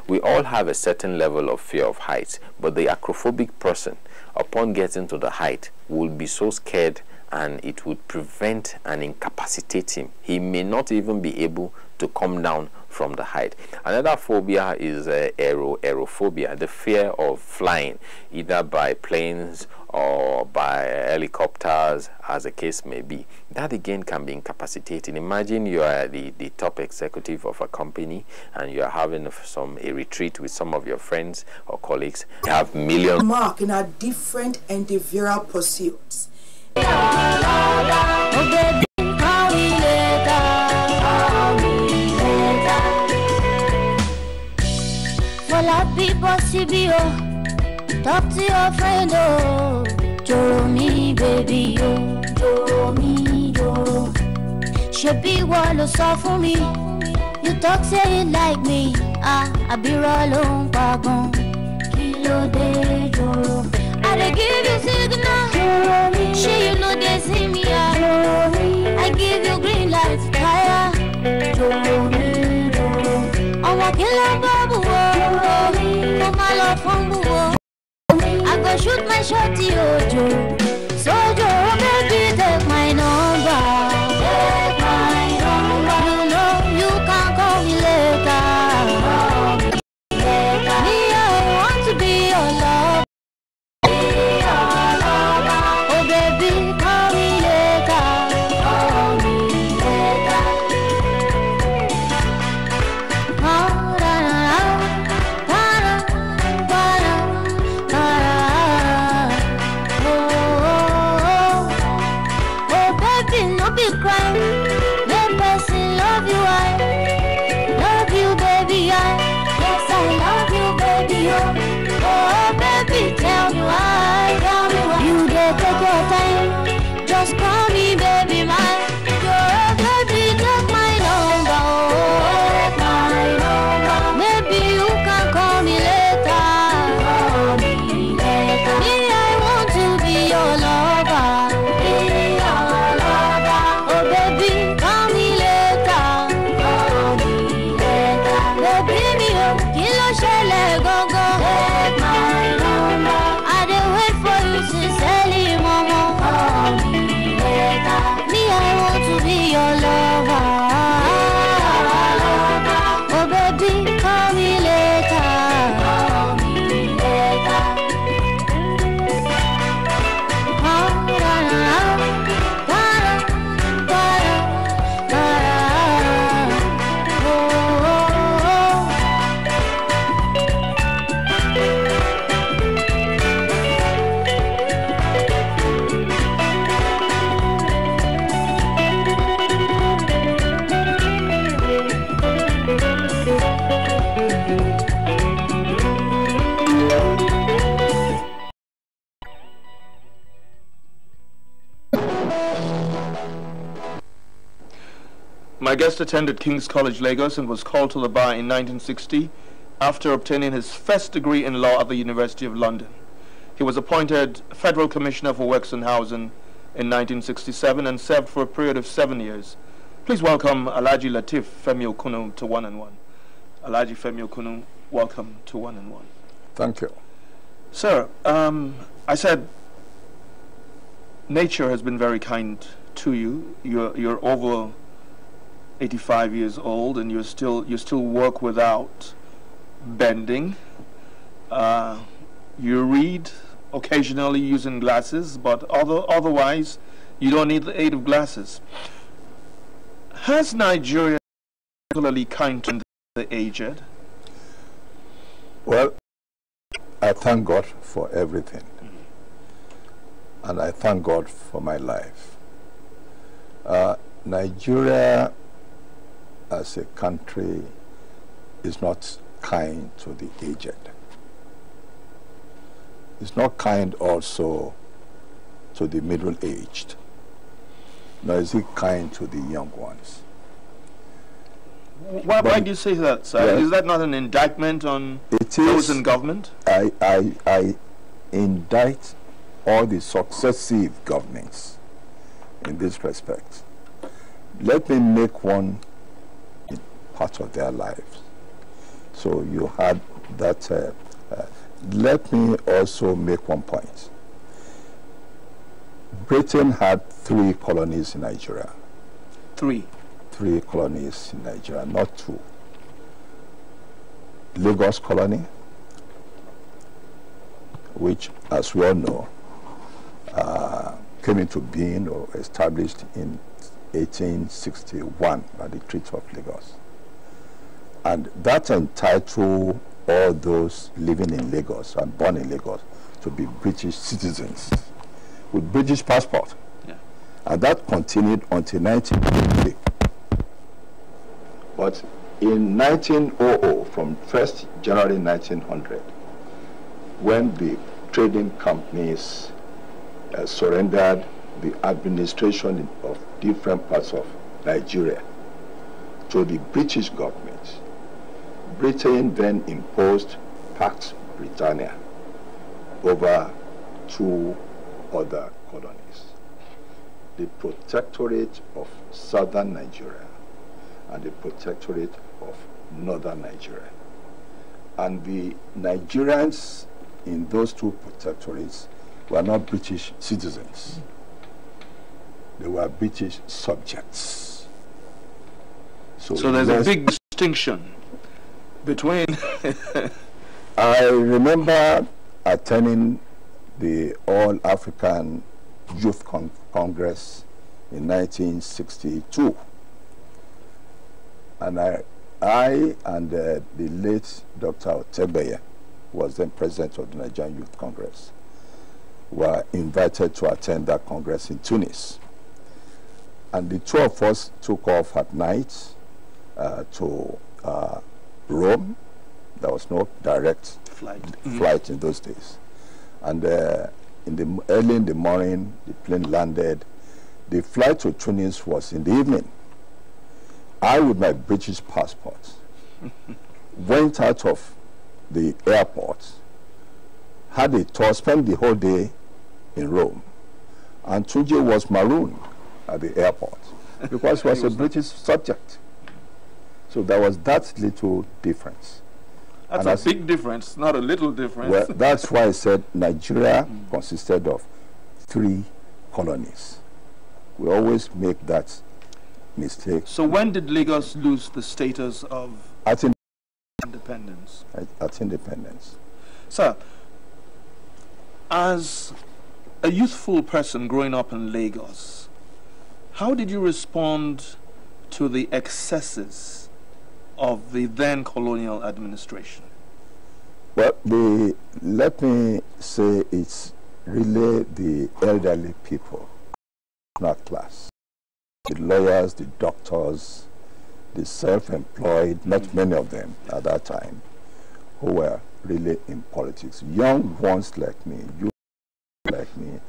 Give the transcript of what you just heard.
We all have a certain level of fear of heights, but the acrophobic person, upon getting to the height, will be so scared and it would prevent and incapacitate him. He may not even be able to come down from the height. Another phobia is aerophobia, the fear of flying, either by planes or by helicopters, as the case may be. That again can be incapacitating. Imagine you are the top executive of a company and you are having a retreat with some of your friends or colleagues. You have millions. Mark in our different endeavoral pursuits. Talk to your friend, oh, Joro me, baby, oh, Joro me, Joro. Should be one so for me. You talk say it like me, I be rolling, pagon, kilo de Joro. I dey give you signal, Joro me. She you know they see me, Joro me. I give you green light, fire, Joro me, Joro. I'm walking like Babu, Joro me. Oh my love, from Buo. I go shoot my shot, Jojo. So Joe, baby, take my number. Take my number. You know you can call me later. Me, I want to be your lover. Be your lover. Oh, baby, call me later. Call me later. Oh, da, da, da, da, no be crime. Let person love you, I love you, baby, yes, I love you, baby, oh, baby, tell me why, you dey take your time, just call me, baby, mine, baby, take my number, oh, take my number, maybe you can call me later, me, I want to be your lover, My guest attended King's College, Lagos, and was called to the bar in 1960 after obtaining his first degree in law at the University of London. He was appointed Federal Commissioner for Works and Housing in 1967 and served for a period of 7 years. Please welcome Alhaji Lateef Femi Okunu to One and One. Alhaji Femi Okunu, welcome to One and One. Thank you. Sir, I said nature has been very kind to you. You're over 85 years old and you still work without bending. You read occasionally using glasses, but otherwise you don't need the aid of glasses. Has Nigeria particularly kind to the aged? Well, I thank God for everything, and I thank God for my life. Nigeria as a country is not kind to the aged. It's not kind also to the middle-aged, nor is it kind to the young ones. Why do you say that, sir? Well, is that not an indictment on those in government? I indict all the successive governments in this respect. Let me make one part of their lives. So you had that. Let me also make one point. Britain had 3 colonies in Nigeria. 3 colonies in Nigeria, not 2. Lagos colony, which, as we all know, came into being or established in 1861 by the Treaty of Lagos. And that entitled all those living in Lagos and born in Lagos to be British citizens with British passport. Yeah. And that continued until 1903. But in 1900, from 1st January 1900, when the trading companies surrendered the administration of different parts of Nigeria to the British government, Britain then imposed Pax Britannia over 2 other colonies, the Protectorate of Southern Nigeria and the Protectorate of Northern Nigeria. And the Nigerians in those 2 protectorates were not British citizens. They were British subjects. So there's a big distinction between... I remember attending the All-African Youth Congress in 1962. And I and the late Dr. Otebeye, who was then president of the Nigerian Youth Congress, were invited to attend that congress in Tunis. And the 2 of us took off at night to Rome. There was no direct flight in those days. And early in the morning, the plane landed. The flight to Tunis was in the evening. I, with my British passport, went out of the airport, had a tour, spent the whole day in Rome. And Tunji was marooned at the airport because he was a British subject. So there was that little difference. That's a big difference, not a little difference. Well, that's why I said Nigeria consisted of 3 colonies. We always make that mistake. So when did Lagos lose the status of independence? At independence. Sir, as a youthful person growing up in Lagos, how did you respond to the excesses of the then colonial administration? Well, let me say it's really the elderly people, not class. The lawyers, the doctors, the self-employed, not many of them at that time, who were really in politics. Young ones like me, youth like me,